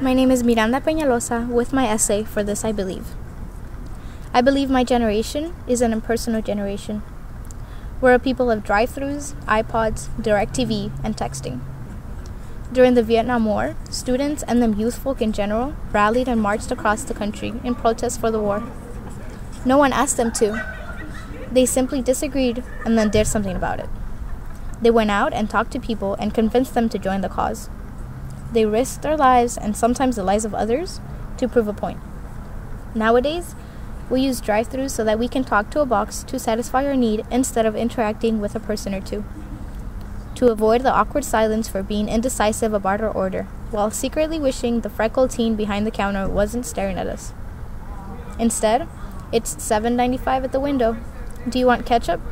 My name is Miranda Penaloza with my essay for this I believe. I believe my generation is an impersonal generation. We're a people of drive-thrus, iPods, DirecTV, and texting. During the Vietnam War, students and the youth folk in general rallied and marched across the country in protest for the war. No one asked them to. They simply disagreed and then did something about it. They went out and talked to people and convinced them to join the cause. They risked their lives and sometimes the lives of others to prove a point. Nowadays, we use drive-thrus so that we can talk to a box to satisfy our need instead of interacting with a person or two. To avoid the awkward silence for being indecisive about our order, while secretly wishing the freckled teen behind the counter wasn't staring at us. Instead, it's $7.95 at the window. Do you want ketchup?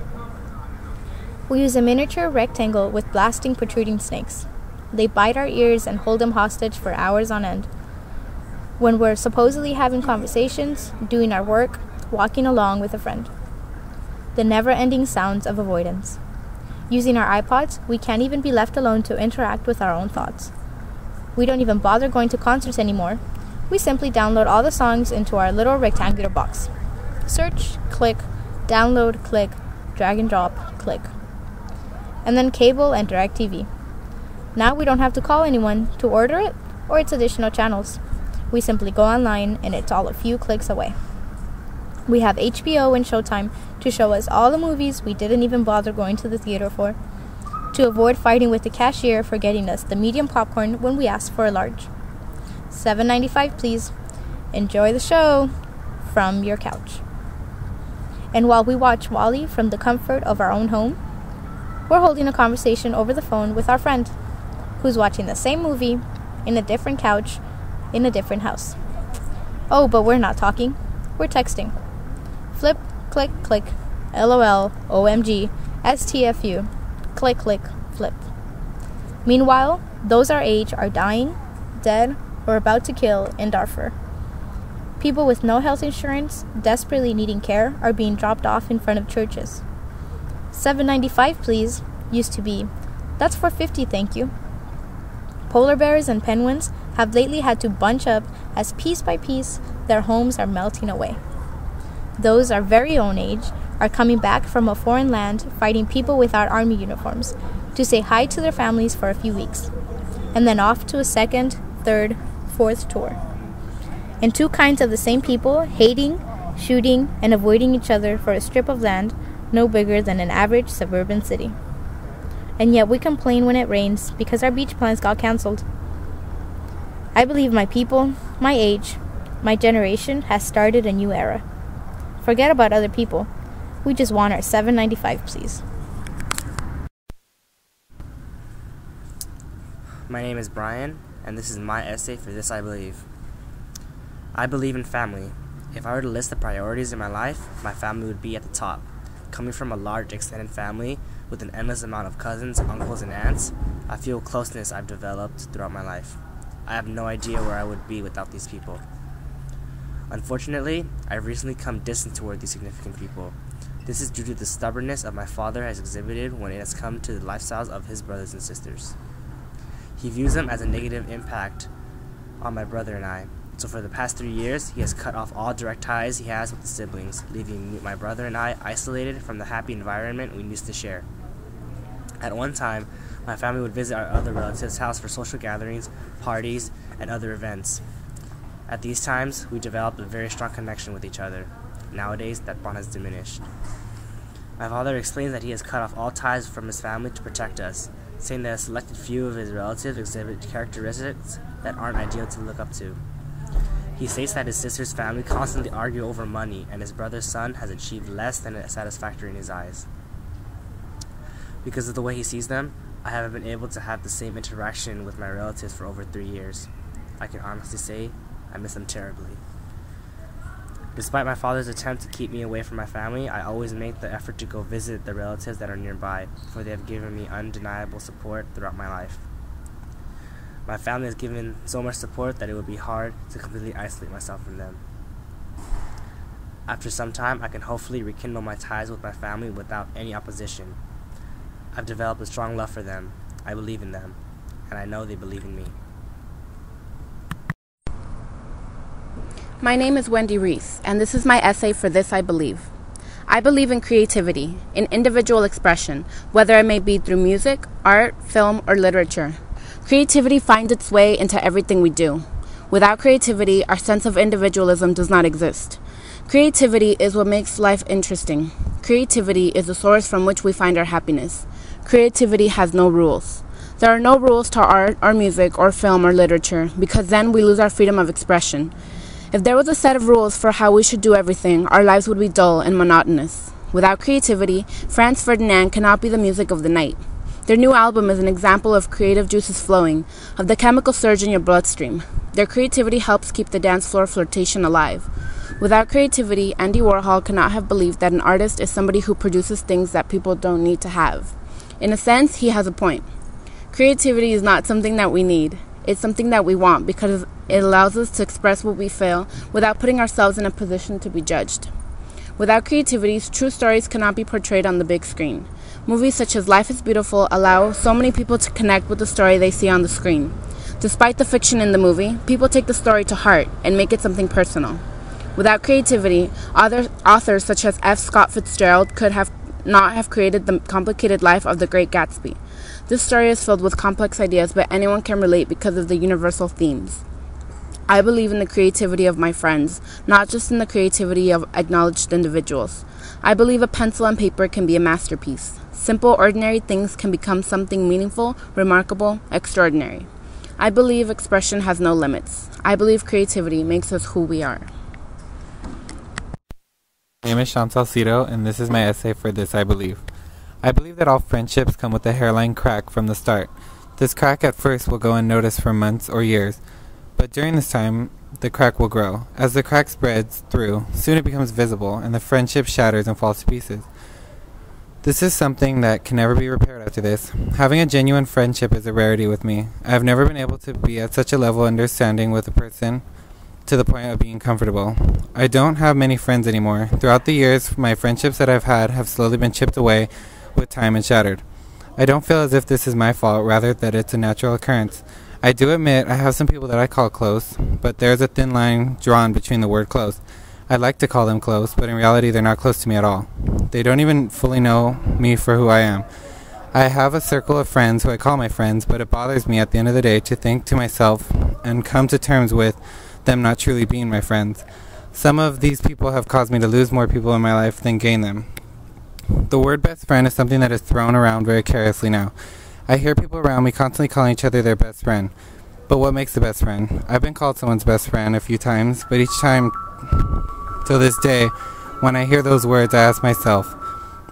We use a miniature rectangle with blasting protruding snakes. They bite our ears and hold them hostage for hours on end. When we're supposedly having conversations, doing our work, walking along with a friend. The never-ending sounds of avoidance. Using our iPods, we can't even be left alone to interact with our own thoughts. We don't even bother going to concerts anymore. We simply download all the songs into our little rectangular box. Search, click, download, click, drag and drop, click. And then cable and DirecTV. Now we don't have to call anyone to order it or its additional channels. We simply go online and it's all a few clicks away. We have HBO and Showtime to show us all the movies we didn't even bother going to the theater for. To avoid fighting with the cashier for getting us the medium popcorn when we asked for a large. $7.95 please. Enjoy the show from your couch. And while we watch Wall-E from the comfort of our own home, we're holding a conversation over the phone with our friend, who's watching the same movie in a different couch in a different house. Oh, but we're not talking. We're texting. Flip, click, click. LOL, OMG, STFU. Click, click, flip. Meanwhile, those our age are dying, dead, or about to kill in Darfur. People with no health insurance, desperately needing care, are being dropped off in front of churches. $7.95 please used to be, that's for $50 thank you. Polar bears and penguins have lately had to bunch up as piece by piece their homes are melting away. Those our very own age are coming back from a foreign land fighting people without army uniforms to say hi to their families for a few weeks, and then off to a second, third, fourth tour. And two kinds of the same people hating, shooting, and avoiding each other for a strip of land no bigger than an average suburban city. And yet we complain when it rains because our beach plans got canceled. I believe my people, my age, my generation has started a new era. Forget about other people. We just want our $7.95 please. My name is Brian, and this is my essay for this I believe. I believe in family. If I were to list the priorities in my life, my family would be at the top. Coming from a large extended family with an endless amount of cousins, uncles, and aunts, I feel closeness I've developed throughout my life. I have no idea where I would be without these people. Unfortunately, I've recently come distant toward these significant people. This is due to the stubbornness of my father has exhibited when it has come to the lifestyles of his brothers and sisters. He views them as a negative impact on my brother and I. So for the past 3 years, he has cut off all direct ties he has with the siblings, leaving my brother and I isolated from the happy environment we used to share. At one time, my family would visit our other relatives' house for social gatherings, parties, and other events. At these times, we developed a very strong connection with each other. Nowadays, that bond has diminished. My father explains that he has cut off all ties from his family to protect us, saying that a selected few of his relatives exhibit characteristics that aren't ideal to look up to. He states that his sister's family constantly argue over money, and his brother's son has achieved less than satisfactory in his eyes. Because of the way he sees them, I haven't been able to have the same interaction with my relatives for over 3 years. I can honestly say I miss them terribly. Despite my father's attempt to keep me away from my family, I always make the effort to go visit the relatives that are nearby, for they have given me undeniable support throughout my life. My family has given so much support that it would be hard to completely isolate myself from them. After some time, I can hopefully rekindle my ties with my family without any opposition. I've developed a strong love for them. I believe in them, and I know they believe in me. My name is Wendy Ruiz, and this is my essay for This I Believe. I believe in creativity, in individual expression, whether it may be through music, art, film, or literature. Creativity finds its way into everything we do. Without creativity, our sense of individualism does not exist. Creativity is what makes life interesting. Creativity is the source from which we find our happiness. Creativity has no rules. There are no rules to art or music or film or literature, because then we lose our freedom of expression. If there was a set of rules for how we should do everything, our lives would be dull and monotonous. Without creativity, Franz Ferdinand cannot be the music of the night. Their new album is an example of creative juices flowing, of the chemical surge in your bloodstream. Their creativity helps keep the dance floor flirtation alive. Without creativity, Andy Warhol cannot have believed that an artist is somebody who produces things that people don't need to have. In a sense, he has a point. Creativity is not something that we need. It's something that we want because it allows us to express what we feel without putting ourselves in a position to be judged. Without creativity, true stories cannot be portrayed on the big screen. Movies such as Life is Beautiful allow so many people to connect with the story they see on the screen. Despite the fiction in the movie, people take the story to heart and make it something personal. Without creativity, other authors such as F. Scott Fitzgerald could not have created the complicated life of the Great Gatsby. This story is filled with complex ideas, but anyone can relate because of the universal themes. I believe in the creativity of my friends, not just in the creativity of acknowledged individuals. I believe a pencil and paper can be a masterpiece. Simple, ordinary things can become something meaningful, remarkable, extraordinary. I believe expression has no limits. I believe creativity makes us who we are. My name is Salcido, and this is my essay for This I Believe. I believe that all friendships come with a hairline crack from the start. This crack at first will go unnoticed for months or years, but during this time, the crack will grow. As the crack spreads through, soon it becomes visible, and the friendship shatters and falls to pieces. This is something that can never be repaired after this. Having a genuine friendship is a rarity with me. I have never been able to be at such a level of understanding with a person to the point of being comfortable. I don't have many friends anymore. Throughout the years, my friendships that I've had have slowly been chipped away with time and shattered. I don't feel as if this is my fault, rather that it's a natural occurrence. I do admit I have some people that I call close, but there's a thin line drawn between the word close. I like to call them close, but in reality they're not close to me at all. They don't even fully know me for who I am. I have a circle of friends who I call my friends, but it bothers me at the end of the day to think to myself and come to terms with them not truly being my friends. Some of these people have caused me to lose more people in my life than gain them. The word best friend is something that is thrown around very carelessly now. I hear people around me constantly calling each other their best friend. But what makes a best friend? I've been called someone's best friend a few times, but each time, till this day, when I hear those words, I ask myself,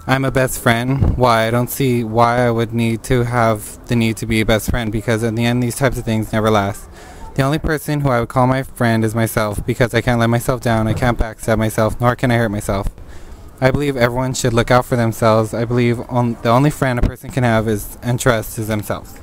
I'm a best friend? Why? I don't see why I would need to have the need to be a best friend, because in the end, these types of things never last. The only person who I would call my friend is myself, because I can't let myself down, I can't backstab myself, nor can I hurt myself. I believe everyone should look out for themselves. I believe the only friend a person can have and trust is themselves.